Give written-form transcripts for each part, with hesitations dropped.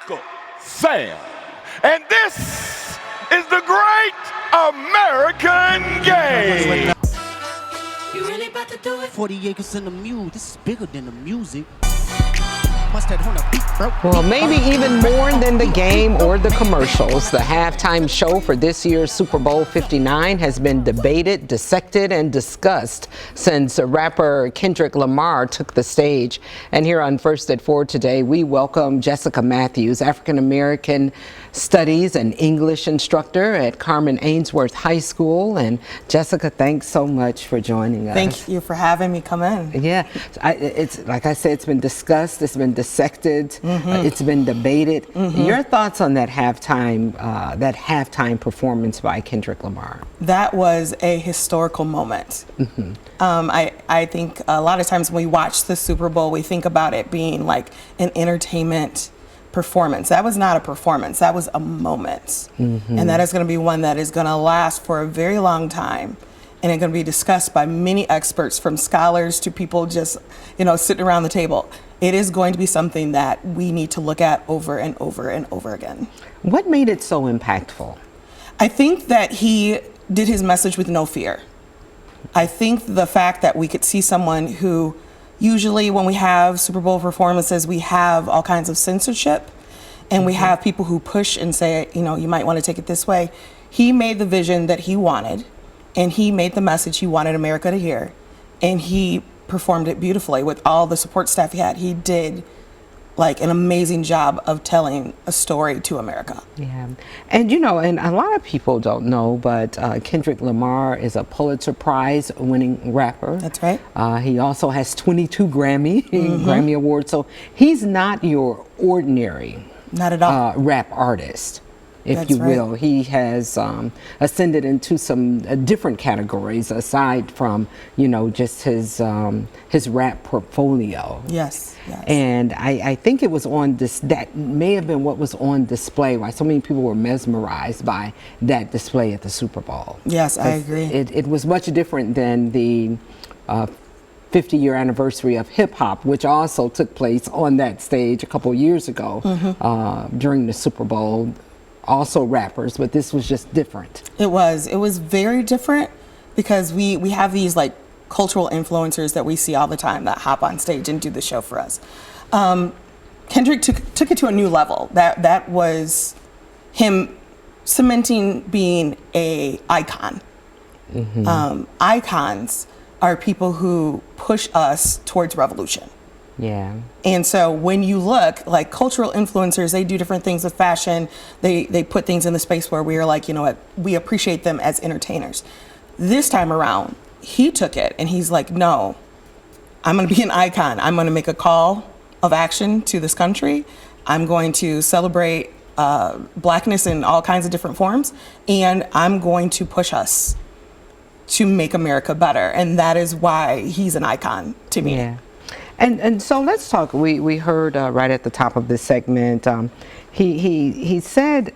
circle sail. And this is the great American game. You really about to do it? 40 acres and a mule. This is bigger than the music. Must have on a beat, bro. Well, maybe even more than the game or the commercials. The halftime show for this year's Super Bowl 59 has been debated, dissected, and discussed since rapper Kendrick Lamar took the stage. And here on First at 4 today, we welcome Jessica Matthews, African-American Studies and English instructor at Carmen Ainsworth High School. And Jessica, thanks so much for joining us. Thank you for having me come in. Yeah, it's like I said, it's been discussed, it's been dissected, it's been debated. Your thoughts on that halftime performance by Kendrick Lamar? That was a historical moment. I think a lot of times when we watch the Super Bowl, we think about it being like an entertainment performance. That was not a performance, that was a moment. And that is going to be one that is going to last for a very long time. And it's going to be discussed by many experts, from scholars to people just, sitting around the table. It is going to be something that we need to look at over and over and over again. What made it so impactful? I think that he did his message with no fear. I think the fact that we could see someone who, usually when we have Super Bowl performances, we have all kinds of censorship, and we have people who push and say, you might want to take it this way. He made the vision that he wanted, and he made the message he wanted America to hear, and he performed it beautifully with all the support staff he had. He did like an amazing job of telling a story to America. Yeah, and and a lot of people don't know, but Kendrick Lamar is a Pulitzer Prize winning rapper. That's right. He also has 22 Grammy Awards, so he's not your ordinary Not at all. Rap artist, if That's you right. will. He has ascended into some different categories aside from just his rap portfolio. Yes. And I think it was that may have been what was on display, why so many people were mesmerized by that display at the Super Bowl. Yes, I agree. It was much different than the 50-year anniversary of hip hop, which also took place on that stage a couple years ago during the Super Bowl. Also rappers, but this was just different. It was very different because we have these like cultural influencers that we see all the time that hop on stage and do the show for us. Kendrick took it to a new level. That was him cementing being a icon. Icons are people who push us towards revolution. Yeah. And so when you look, like cultural influencers, they do different things with fashion. They put things in the space where we are like, we appreciate them as entertainers. This time around, he took it and he's like, no, I'm going to be an icon. I'm going to make a call of action to this country. I'm going to celebrate blackness in all kinds of different forms. And I'm going to push us to make America better. And that is why he's an icon to me. Yeah. And so let's talk. We heard right at the top of this segment, he said,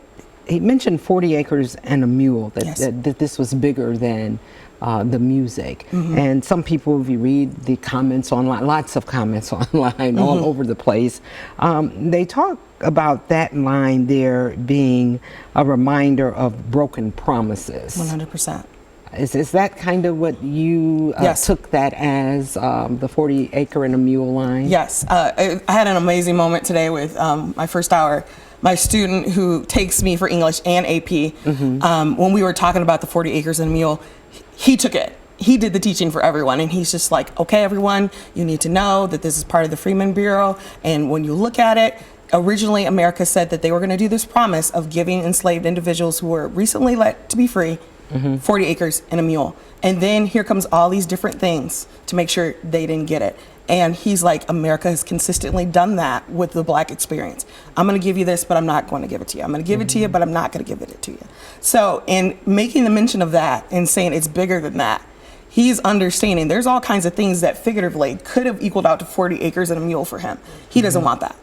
he mentioned 40 acres and a mule, that this was bigger than the music. And some people, if you read the comments online, lots of comments online all over the place, they talk about that line there being a reminder of broken promises. 100%. Is that kind of what you took that as, the 40 acre and a mule line? Yes. I had an amazing moment today with my first hour. My student who takes me for English and AP, when we were talking about the 40 acres and a mule, he took it. He did the teaching for everyone, and he's just like, okay, everyone, you need to know that this is part of the Freeman Bureau, and when you look at it, originally America said that they were going to do this promise of giving enslaved individuals who were recently let to be free 40 acres and a mule. And then here comes all these different things to make sure they didn't get it. And he's like, America has consistently done that with the Black experience. I'm going to give you this, but I'm not going to give it to you. I'm going to give it to you, but I'm not going to give it to you. So in making the mention of that and saying it's bigger than that, he's understanding there's all kinds of things that figuratively could have equaled out to 40 acres and a mule for him. He doesn't want that.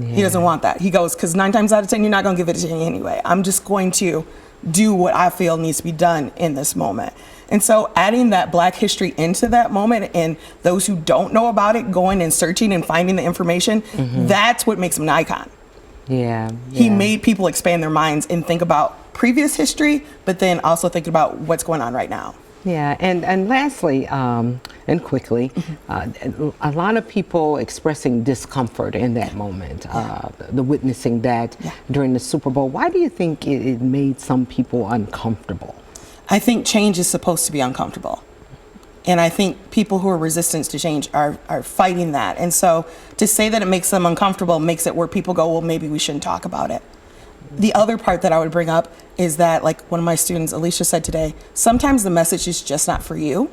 He doesn't want that. He goes, because 9 times out of 10, you're not going to give it to me anyway. I'm just going to do what I feel needs to be done in this moment. And so adding that Black history into that moment, and those who don't know about it going and searching and finding the information, that's what makes him an icon. Yeah. He yeah. made people expand their minds and think about previous history, but then also think about what's going on right now. Yeah, and lastly, and quickly, a lot of people expressing discomfort in that moment, the witnessing that during the Super Bowl. Why do you think it made some people uncomfortable? I think change is supposed to be uncomfortable. And I think people who are resistant to change are fighting that. And so to say that it makes them uncomfortable makes it where people go, well, maybe we shouldn't talk about it. The other part that I would bring up is that, like one of my students, Alicia, said today, sometimes the message is just not for you.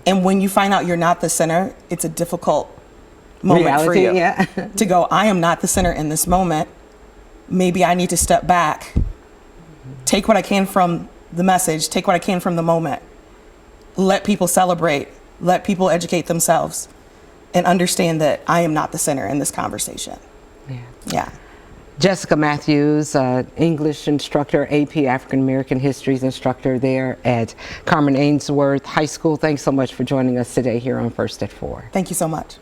And when you find out you're not the center, it's a difficult moment for you to go, I am not the center in this moment. Maybe I need to step back, take what I can from the message, take what I can from the moment, let people celebrate, let people educate themselves, and understand that I am not the center in this conversation. Yeah. Jessica Matthews, English instructor, AP African American Histories instructor there at Carmen Ainsworth High School. Thanks so much for joining us today here on First at 4. Thank you so much.